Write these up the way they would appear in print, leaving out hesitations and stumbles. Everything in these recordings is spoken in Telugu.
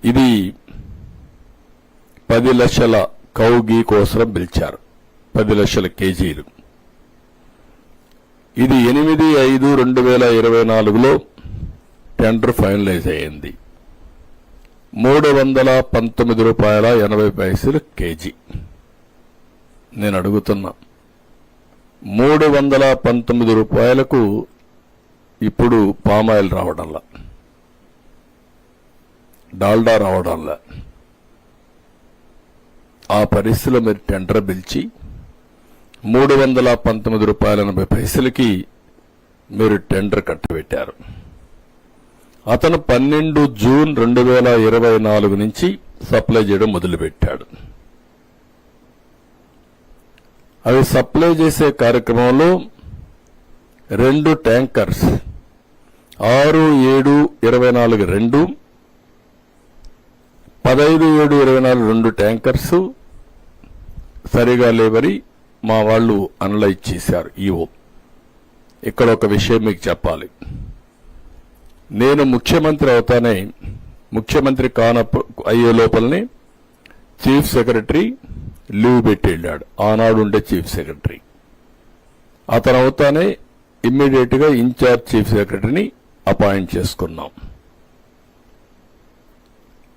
ఇది 10 లక్షల కౌగి కోసం పిలిచారు. 10 లక్షల కేజీలు. ఇది 8/5/2024లో టెండర్ ఫైనలైజ్ అయ్యింది. ₹319.80 కేజీ. నేను అడుగుతున్నా, ₹319కు ఇప్పుడు పామాయిల్ రావడంలా, డాల్డా రావడంలా. ఆ పరిస్థితిలో మీరు టెండర్ పిలిచి ₹319.80కి మీరు టెండర్ కట్టబెట్టారు. అతను 12 జూన్ 2024 నుంచి సప్లై చేయడం మొదలుపెట్టాడు. అవి సప్లై చేసే కార్యక్రమంలో 2 ట్యాంకర్స్ 6/7/24 2, 15/7/24 2 ట్యాంకర్స్ సరిగా లేవని మా వాళ్ళు అనలైజ్ చేశారు. ఈవో ఇక్కడ ఒక విషయం మీకు చెప్పాలి. నేను ముఖ్యమంత్రి అవుతానే, ముఖ్యమంత్రి అయ్యే లోపలనే చీఫ్ సెక్రటరీ లీవ్ పెట్టి వెళ్ళాడు. ఆనాడు ఉండే చీఫ్ సెక్రటరీ. అతను అవుతానే ఇమ్మీడియట్ గా ఇన్ఛార్జ్ చీఫ్ సెక్రటరీని అపాయింట్ చేసుకున్నాం.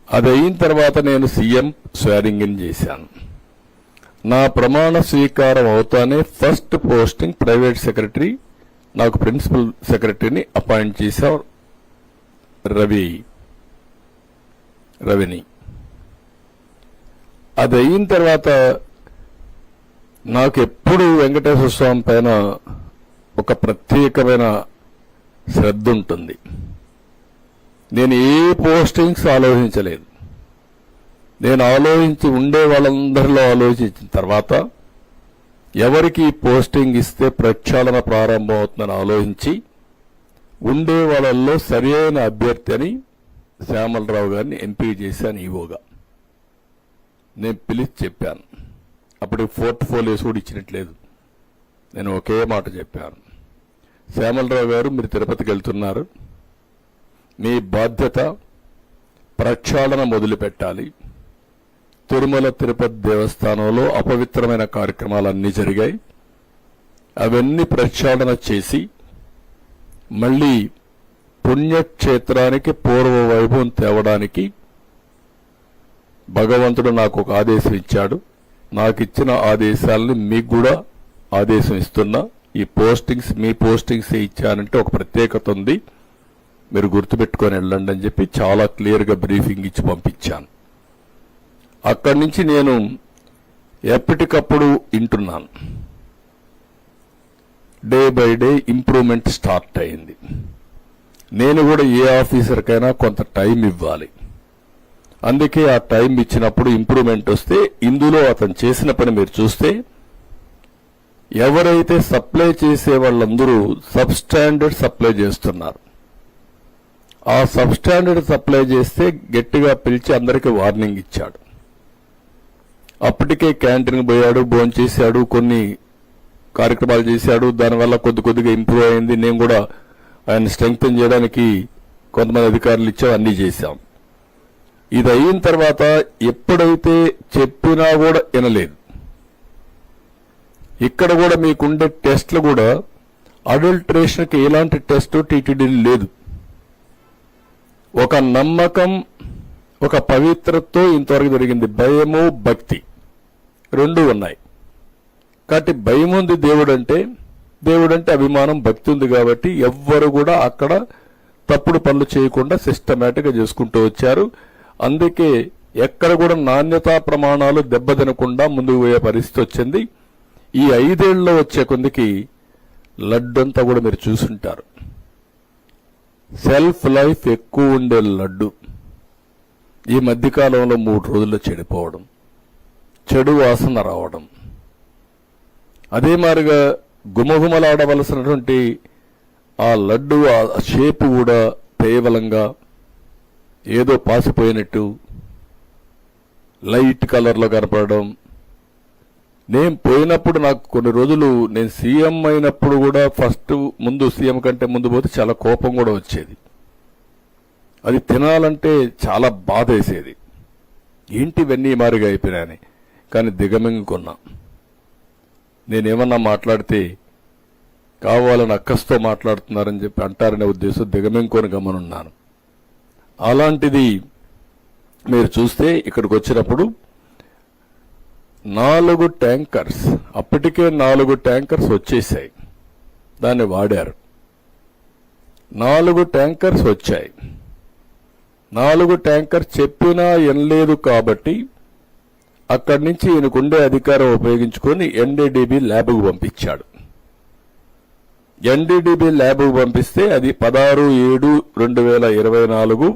అది అయిన తర్వాత నేను సీఎం స్వేరింగ్ ఇన్ చేశాను. నా ప్రమాణ స్వీకారం అవుతానే ఫస్ట్ పోస్టింగ్ ప్రైవేట్ సెక్రటరీ, నాకు ప్రిన్సిపల్ సెక్రటరీని అపాయింట్ చేశారు రవిని. అది అయిన తర్వాత నాకు ఎప్పుడు వెంకటేశ్వర స్వామి పైన ఒక ప్రత్యేకమైన శ్రద్ధ ఉంటుంది. నేను ఏ పోస్టింగ్స్ ఆలోచించలేదు. నేను ఆలోచించి ఉండే వాళ్ళందరిలో ఆలోచించిన తర్వాత ఎవరికి పోస్టింగ్ ఇస్తే ప్రక్షాళన ప్రారంభం అవుతుందని ఆలోచించి ఉండే వాళ్ళల్లో సరైన అభ్యర్థి అని శ్యామలరావు గారిని ఎంపిక చేశాను ఈవోగా. నేను పిలిచి చెప్పాను. అప్పుడు పోర్ట్ఫోలియోస్ కూడా ఇచ్చినట్లేదు. నేను ఒకే మాట చెప్పాను, శ్యామలరావు గారు మీరు తిరుపతికి వెళ్తున్నారు, మీ బాధ్యత ప్రక్షాళన మొదలు పెట్టాలి. తిరుమల తిరుపతి దేవస్థానంలో అపవిత్రమైన కార్యక్రమాలన్నీ జరిగాయి. అవన్నీ ప్రక్షాళన చేసి మళ్లీ పుణ్యక్షేత్రానికి పూర్వ వైభవం తేవడానికి భగవంతుడు నాకు ఒక ఆదేశం ఇచ్చాడు. నాకు ఇచ్చిన ఆదేశాలను మీకు కూడా ఆదేశం ఇస్తున్నా. ఈ పోస్టింగ్స్ మీ పోస్టింగ్స్ ఇచ్చానంటే ఒక ప్రత్యేకత ఉంది, మీరు గుర్తుపెట్టుకొని వెళ్ళండి అని చెప్పి చాలా క్లియర్ గా బ్రీఫింగ్ ఇచ్చి పంపించాను. అక్కడి నుంచి నేను ఎప్పటికప్పుడు వింటున్నాను. Day by day improvement start అయింది. నేను కూడా ఏ ఆఫీసర్కైనా కొంత టైం ఇవ్వాలి. అందుకే ఆ టైం ఇచ్చినప్పుడు ఇంప్రూవ్మెంట్ వస్తే, ఇందులో అతను చేసిన పని మీరు చూస్తే ఎవరైతే సప్లై చేసే వాళ్ళందరూ సబ్ స్టాండర్డ్ సప్లై చేస్తున్నారు. ఆ సబ్ స్టాండర్డ్ సప్లై చేస్తే గట్టిగా పిలిచి అందరికీ వార్నింగ్ ఇచ్చాడు. అప్పటికే క్యాంటీన్ పోయాడు, భోంచేశాడు, కొన్ని కార్యక్రమాలు చేశాడు. దానివల్ల కొద్దిగా ఇంప్రూవ్ అయింది. నేను కూడా ఆయన స్ట్రెంగ్తన్ చేయడానికి కొంతమంది అధికారులు ఇచ్చాం, అన్ని చేశాం. ఇది అయిన తర్వాత ఎప్పుడైతే చెప్పినా కూడా వినలేదు. ఇక్కడ కూడా మీకుండే టెస్టులు కూడా అడల్టరేషన్కి ఎలాంటి టెస్ట్ టీటీడీ లేదు. ఒక నమ్మకం, ఒక పవిత్రతో ఇంతవరకు జరిగింది. భయము, భక్తి రెండూ ఉన్నాయి. కాబట్టి భయం ఉంది దేవుడంటే అభిమానం, భక్తి ఉంది. కాబట్టి ఎవ్వరు కూడా అక్కడ తప్పుడు పనులు చేయకుండా సిస్టమేటిక్ గా చేసుకుంటూ వచ్చారు. అందుకే ఎక్కడ కూడా నాణ్యతా ప్రమాణాలు దెబ్బతినకుండా ముందుకు పోయే పరిస్థితి వచ్చింది. ఈ 5 ఏళ్లలో వచ్చే కొందికి లడ్డంతా కూడా మీరు చూసుంటారు. సెల్ఫ్ లైఫ్ ఎక్కువ ఉండే లడ్డు ఈ మధ్యకాలంలో 3 రోజుల్లో చెడిపోవడం, చెడు వాసన రావడం, అదే మాదిరిగా గుమగుమలాడవలసినటువంటి ఆ లడ్డు ఆ షేపు కూడా కేవలంగా ఏదో పాసిపోయినట్టు లైట్ కలర్లో కనపడడం. నేను పోయినప్పుడు నాకు కొన్ని రోజులు, నేను సీఎం అయినప్పుడు కూడా ముందు సీఎం కంటే ముందు పోతే చాలా కోపం కూడా వచ్చేది. అది తినాలంటే చాలా బాధ వేసేది. ఏంటి ఇవన్నీ మారిగా అయిపోయినాయని. కానీ దిగమింగుకున్నా. నేనేమన్నా మాట్లాడితే కావాలని అక్కస్తో మాట్లాడుతున్నారని చెప్పి అంటారనే ఉద్దేశం దిగమింగుకొని గమనున్నాను. అలాంటిది మీరు చూస్తే ఇక్కడికి వచ్చినప్పుడు 4 ట్యాంకర్స్, అప్పటికే 4 ట్యాంకర్స్ వచ్చేసాయి, దాన్ని వాడారు. 4 ట్యాంకర్స్ వచ్చాయి. 4 ట్యాంకర్ చెప్పినా ఎనలేదు కాబట్టి అక్కడి నుంచి ఈయనకుండే అధికారం ఉపయోగించుకొని ఎన్డీడీబీ ల్యాబ్కు పంపించాడు. ఎన్డీడీబీ ల్యాబ్కు పంపిస్తే అది 16/7/2024,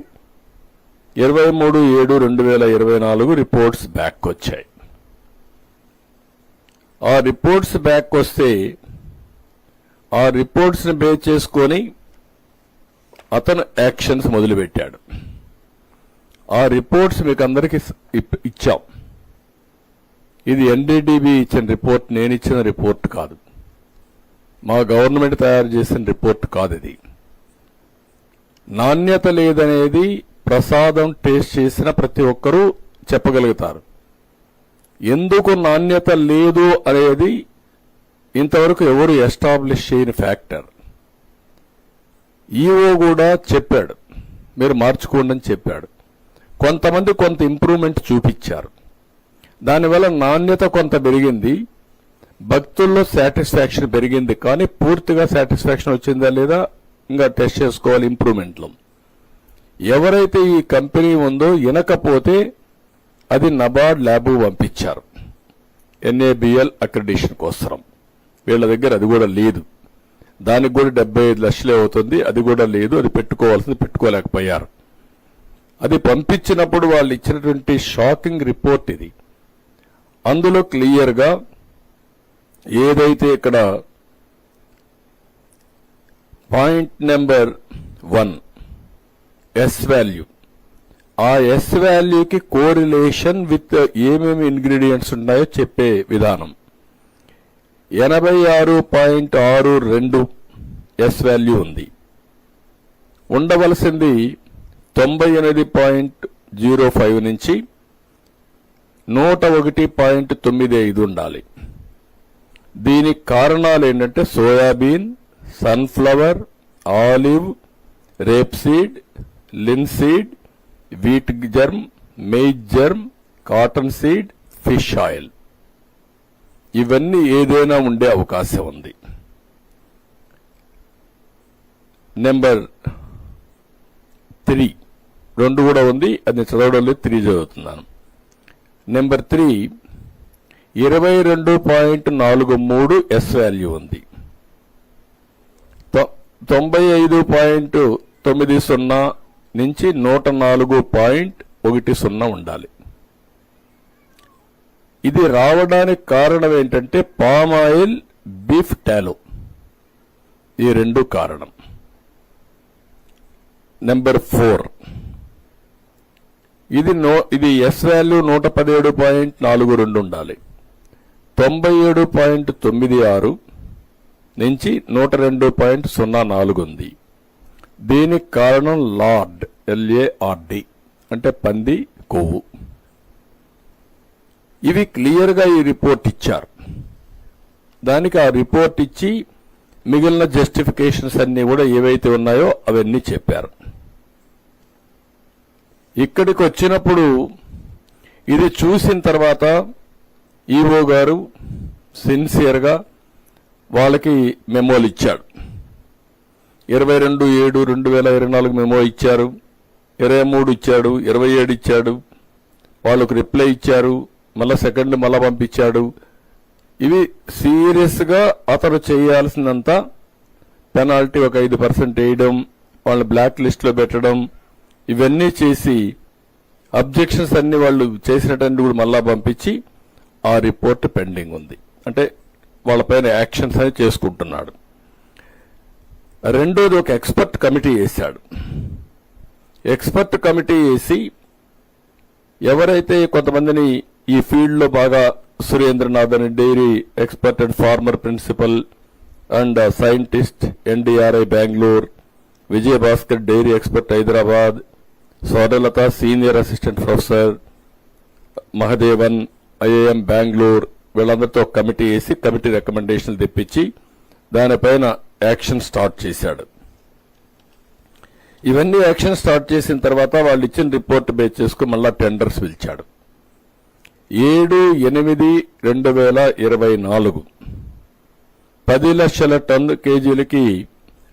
23/7/2024 రిపోర్ట్స్ బ్యాక్ వచ్చాయి. ఆ రిపోర్ట్స్ బ్యాక్ వస్తే ఆ రిపోర్ట్స్ ని బేస్ చేసుకొని అతను యాక్షన్స్ మొదలుపెట్టాడు. ఆ రిపోర్ట్స్ మీకు అందరికీ ఇచ్చాం. ఇది ఎన్డీడీబీ ఇచ్చిన రిపోర్ట్, నేను ఇచ్చిన రిపోర్ట్ కాదు, మా గవర్నమెంట్ తయారు చేసిన రిపోర్ట్ కాదు. ఇది నాణ్యత లేదనేది ప్రసాదం టేస్ట్ చేసిన ప్రతి ఒక్కరూ చెప్పగలుగుతారు. ఎందుకు నాణ్యత లేదు అనేది ఇంతవరకు ఎవరు ఎస్టాబ్లిష్ చేయని ఫ్యాక్టర్. ఈఓ కూడా చెప్పాడు, మీరు మార్చుకోండి అని చెప్పాడు. కొంతమంది కొంత ఇంప్రూవ్మెంట్ చూపించారు. దానివల్ల నాణ్యత కొంత పెరిగింది, భక్తుల్లో సాటిస్ఫాక్షన్ పెరిగింది. కానీ పూర్తిగా సాటిస్ఫాక్షన్ వచ్చిందా లేదా ఇంకా టెస్ట్ చేసుకోవాలి ఇంప్రూవ్మెంట్లో. ఎవరైతే ఈ కంపెనీ ఉందో వినకపోతే అది నబార్డ్ ల్యాబ్ పంపించారు ఎన్ఏబిఎల్ అక్రిడిషన్ కోసం. వీళ్ళ దగ్గర అది కూడా లేదు. దానికి కూడా 75 లక్షలే అవుతుంది. అది కూడా లేదు. అది పెట్టుకోవాల్సింది పెట్టుకోలేకపోయారు. అది పంపించినప్పుడు వాళ్ళు ఇచ్చినటువంటి షాకింగ్ రిపోర్ట్ ఇది. అందులో క్లియర్గా ఏదైతే ఇక్కడ పాయింట్ నెంబర్ 1 ఎస్ వాల్యూ, ఆ ఎస్ వాల్యూకి కోరిలేషన్ విత్ ఏమేమి ఇంగ్రీడియంట్స్ ఉన్నాయో చెప్పే విధానం. 86.62 ఎస్ వాల్యూ ఉంది. ఉండవలసింది 98.05 నుంచి 101.95 ఉండాలి. దీనికి కారణాలు ఏంటంటే soybean, sunflower, olive, rapeseed, linseed, wheat germ, maize germ, cottonseed, fish oil, ఇవన్నీ ఏదైనా ఉండే అవకాశం ఉంది. నెంబర్ 3 2 కూడా ఉంది, అది చదవడం లేదు, 3 చదువుతున్నాను. నెంబర్ 3 22.43 ఎస్ వాల్యూ ఉంది. 95.90 నుంచి 104.10 ఉండాలి. ఇది రావడానికి కారణం ఏంటంటే పామ్ ఆయిల్, బీఫ్ టాలో, ఈ 2 కారణం. నెంబర్ 4 ఇది ఎస్ వాల్యూ 117.42 ఉండాలి. 97.96 నుంచి 102.04 ఉంది. దీనికి కారణం లార్డ్, LARD అంటే పంది కొవ్వు. ఇవి క్లియర్గా ఈ రిపోర్ట్ ఇచ్చారు. దానికి ఆ రిపోర్ట్ ఇచ్చి మిగిలిన జస్టిఫికేషన్స్ అన్ని కూడా ఏవైతే ఉన్నాయో అవన్నీ చెప్పారు. ఇక్కడికి వచ్చినప్పుడు ఇది చూసిన తర్వాత ఈఓ గారు సిన్సియర్గా వాళ్ళకి మెమోలు ఇచ్చాడు. 22/7/2024 మెమో ఇచ్చారు, 23 ఇచ్చాడు, 27 ఇచ్చాడు. వాళ్ళకు రిప్లై ఇచ్చారు, మళ్ళా సెకండ్ మళ్ళా పంపించాడు. ఇవి సీరియస్ గా అతను చేయాల్సిందంతా పెనాల్టీ ఒక 5% వేయడం, వాళ్ళని బ్లాక్ లిస్ట్ లో పెట్టడం, ఇవన్నీ చేసి అబ్జెక్షన్స్ అన్ని వాళ్ళు చేసినట్టు కూడా మళ్ళా పంపించి ఆ రిపోర్ట్ పెండింగ్ ఉంది. అంటే వాళ్ళపైన యాక్షన్స్ అని చేసుకుంటున్నాడు. రెండోది ఒక ఎక్స్పర్ట్ కమిటీ వేశాడు. ఎక్స్పర్ట్ కమిటీ వేసి ఎవరైతే కొంతమందిని ఈ ఫీల్డ్ లో బాగా సురేంద్రనాథ్ అని dairy expert and former principal and scientist, NDRI Bengaluru, Vijayabhaskar dairy expert Hyderabad, Swarnalatha senior assistant professor, Mahadevan IIM Bengaluru, వీళ్ళందరితో కమిటీ వేసి కమిటీ రికమెండేషన్లు తెప్పించి దానిపైన యాక్షన్ స్టార్ట్ చేశాడు. ఇవన్నీ యాక్షన్ స్టార్ట్ చేసిన తర్వాత వాళ్ళు ఇచ్చిన రిపోర్ట్ బేస్ చేసుకుని మళ్ళా టెండర్స్ పిలిచాడు. 7/8/2024 10 లక్షల టన్ను కేజీలకి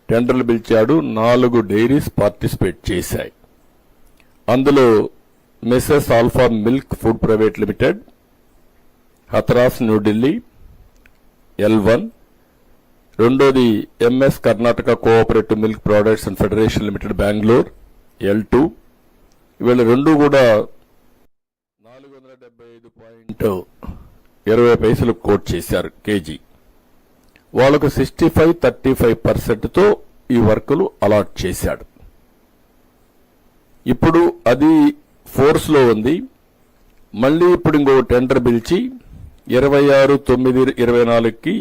టెండర్లు పిలిచాడు. 4 డైరీస్ పార్టిసిపేట్ చేశాయి. అందులో messrs alpha milk food private limited, Hathras New Delhi L1, రెండోది MS Karnataka cooperative milk products and federation limited Bengaluru L2. వీళ్ళ రెండు కూడా 475.20 కోట్ చేశారు కేజీ. వాళ్లకు 65-35% ఈ వర్కులు అలాట్ చేశాడు. ఇప్పుడు అది ఫోర్స్ లో ఉంది. మళ్లీ ఇప్పుడు ఇంకో టెండర్ పిలిచి 26/9/24కి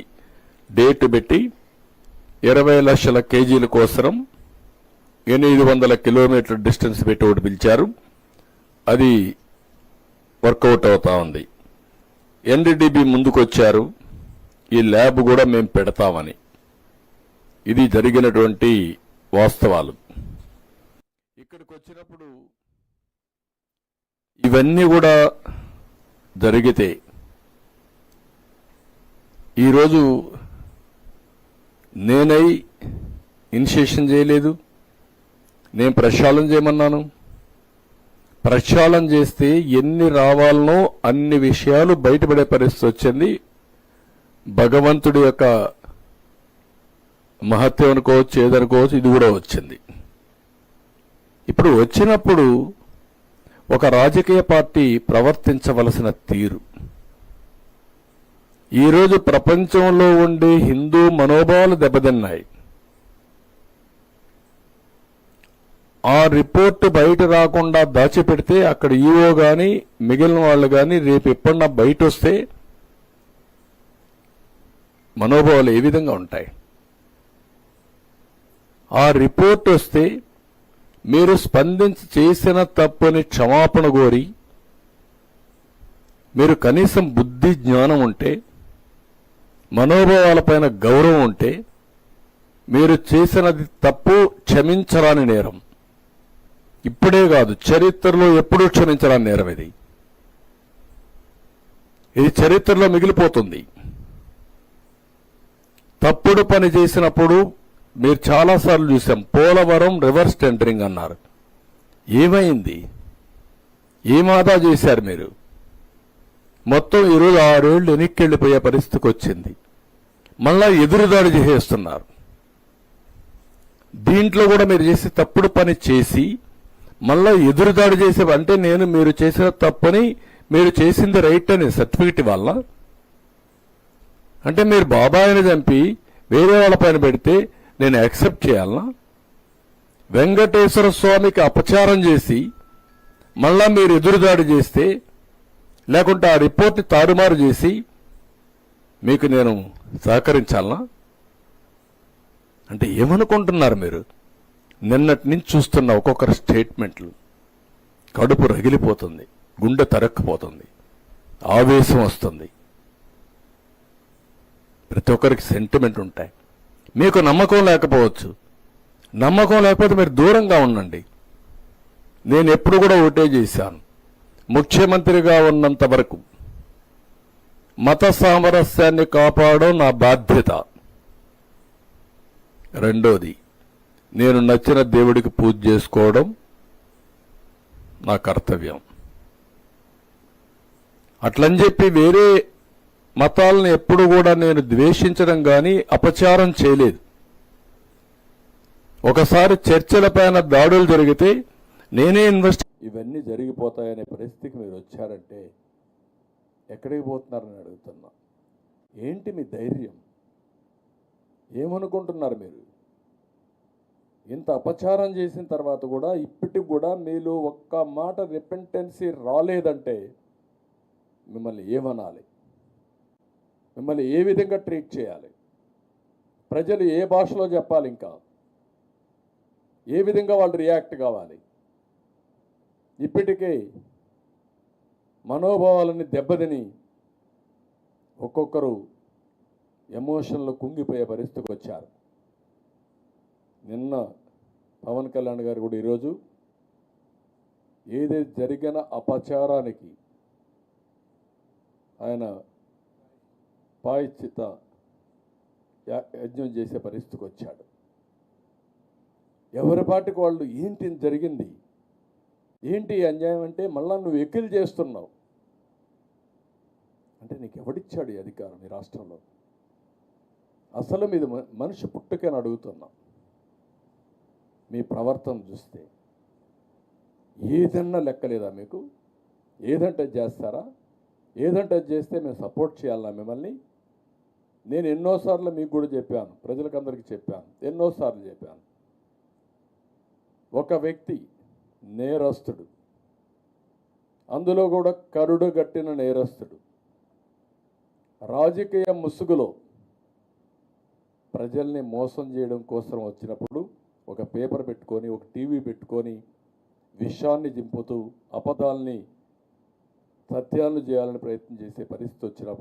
డేట్ పెట్టి 20 లక్షల కేజీల కోసం 800 కిలోమీటర్ల డిస్టెన్స్ పెట్టి ఒకటి పిలిచారు. అది వర్కౌట్ అవుతా ఉంది. ఎన్డీడీబీ ముందుకొచ్చారు, ఈ ల్యాబ్ కూడా మేము పెడతామని. ఇది జరిగినటువంటి వాస్తవాలు. ఇక్కడికి వచ్చినప్పుడు ఇవన్నీ కూడా జరిగితే ఈరోజు నేనై ఇనిషియేషన్ చేయలేదు, నేను ప్రక్షాళన చేయమన్నాను. ప్రక్షాళన చేస్తే ఎన్ని రావాలనో అన్ని విషయాలు బయటపడే పరిస్థితి వచ్చింది. భగవంతుడి యొక్క మహత్యం అనుకోవచ్చు, ఏదనుకోవచ్చు, ఇది కూడా వచ్చింది. ఇప్పుడు వచ్చినప్పుడు ఒక రాజకీయ పార్టీ ప్రవర్తించవలసిన తీరు, ఈరోజు ప్రపంచంలో ఉండే హిందూ మనోభావాలు దెబ్బతిన్నాయి. ఆ రిపోర్టు బయట రాకుండా దాచిపెడితే అక్కడ ఈఓ గాని మిగిలిన వాళ్ళు గాని రేపు ఎప్పుడన్నా బయట వస్తే మనోభావాలు ఏ విధంగా ఉంటాయి? ఆ రిపోర్ట్ వస్తే మీరు స్పందించి చేసిన తప్పుని క్షమాపణ కోరి, మీరు కనీసం బుద్ధి జ్ఞానం ఉంటే, మనోభావాలపైన గౌరవం ఉంటే, మీరు చేసినది తప్పు క్షమించరాని నేరం. ఇప్పుడే కాదు, చరిత్రలో ఎప్పుడూ క్షమించరాని నేరం ఇది. ఇది చరిత్రలో మిగిలిపోతుంది. తప్పుడు పని చేసినప్పుడు మీరు చాలాసార్లు చూసాం. పోలవరం రివర్స్ టెండరింగ్ అన్నారు. ఏమైంది? ఏం ఆదా చేశారు మీరు? మొత్తం ఈరోజు 6 ఏళ్లు వెనక్కెళ్లిపోయే పరిస్థితికి వచ్చింది. మళ్ళా ఎదురుదాడి చేసేస్తున్నారు. దీంట్లో కూడా మీరు చేసే తప్పుడు పని చేసి మళ్ళా ఎదురుదాడి చేసే, అంటే మీరు చేసిన తప్పని మీరు చేసింది రైట్ అని సర్టిఫికెట్ వల్ల, అంటే మీరు బాబాయిని చంపి వేరే వాళ్ళ పైన పెడితే నేను యాక్సెప్ట్ చేయాలనా? వెంకటేశ్వర స్వామికి అపచారం చేసి మళ్ళా మీరు ఎదురుదాడి చేస్తే, లేకుంటే ఆ రిపోర్ట్ని తారుమారు చేసి మీకు నేను సహకరించాలనా? అంటే ఏమనుకుంటున్నారు మీరు? నిన్నటి నుంచి చూస్తున్న ఒక్కొక్కరి స్టేట్మెంట్లు కడుపు రగిలిపోతుంది, గుండె తరక్కుపోతుంది, ఆవేశం వస్తుంది. ప్రతి ఒక్కరికి సెంటిమెంట్ ఉంటాయి. మీకు నమ్మకం లేకపోవచ్చు. నమ్మకం లేకపోతే మీరు దూరంగా ఉండండి. నేను ఎప్పుడు కూడా ఒకటే చేశాను, ముఖ్యమంత్రిగా ఉన్నంత వరకు మత సామరస్యాన్ని కాపాడడం నా బాధ్యత. రెండోది, నేను నచ్చిన దేవుడికి పూజ చేసుకోవడం నా కర్తవ్యం. అట్లని చెప్పి వేరే మతాలను ఎప్పుడు కూడా నేను ద్వేషించడం కానీ అపచారం చేయలేదు. ఒకసారి చర్చలపైన దాడులు జరిగితే నేనే ఇవన్నీ జరిగిపోతాయనే పరిస్థితికి మీరు వచ్చారంటే ఎక్కడికి పోతున్నారని అడుగుతున్నా. ఏంటి మీ ధైర్యం? ఏమనుకుంటున్నారు మీరు? ఇంత అపచారం చేసిన తర్వాత కూడా ఇప్పటికి కూడా మీలో ఒక్క మాట రిపెంటెన్సీ రాలేదంటే మిమ్మల్ని ఏమనాలి? మిమ్మల్ని ఏ విధంగా ట్రీట్ చేయాలి? ప్రజలు ఏ భాషలో చెప్పాలి? ఇంకా ఏ విధంగా వాళ్ళు రియాక్ట్ కావాలి? ఇప్పటికే మనోభావాలని దెబ్బతిని ఒక్కొక్కరు ఎమోషన్లో కుంగిపోయే పరిస్థితికి వచ్చారు. నిన్న పవన్ కళ్యాణ్ గారు కూడా ఈరోజు ఏదైతే జరిగిన అపచారానికి ఆయన ప్రాయశ్చిత్త యజ్ఞం చేసే పరిస్థితికి వచ్చాడు. ఎవరి పాటికి వాళ్ళు ఏంటి జరిగింది, ఏంటి అన్యాయం అంటే మళ్ళా నువ్వు ఎక్కిలు చేస్తున్నావు అంటే నీకు ఎవడిచ్చాడు ఈ అధికారం ఈ రాష్ట్రంలో? అసలు మీది మనిషి పుట్టుకని అడుగుతున్నాం. మీ ప్రవర్తన చూస్తే ఏదన్నా లెక్కలేదా మీకు? ఏదంటే చేస్తారా? ఏదంటే చేస్తే మేము సపోర్ట్ చేయాలన్నా మిమ్మల్ని? నేను ఎన్నోసార్లు మీకు కూడా చెప్పాను, ప్రజలకందరికీ చెప్పాను, ఎన్నోసార్లు చెప్పాను. ఒక వ్యక్తి నేరస్తుడు, అందులో కూడా కరుడు గట్టిన నేరస్తుడు, రాజకీయ ముసుగులో ప్రజల్ని మోసం చేయడం కోసం వచ్చినప్పుడు ఒక పేపర్ పెట్టుకొని, ఒక టీవీ పెట్టుకొని విషయాన్ని దింపుతూ అబద్ధాలని సత్యాలను చేయాలని ప్రయత్నం చేసే పరిస్థితి వచ్చినప్పుడు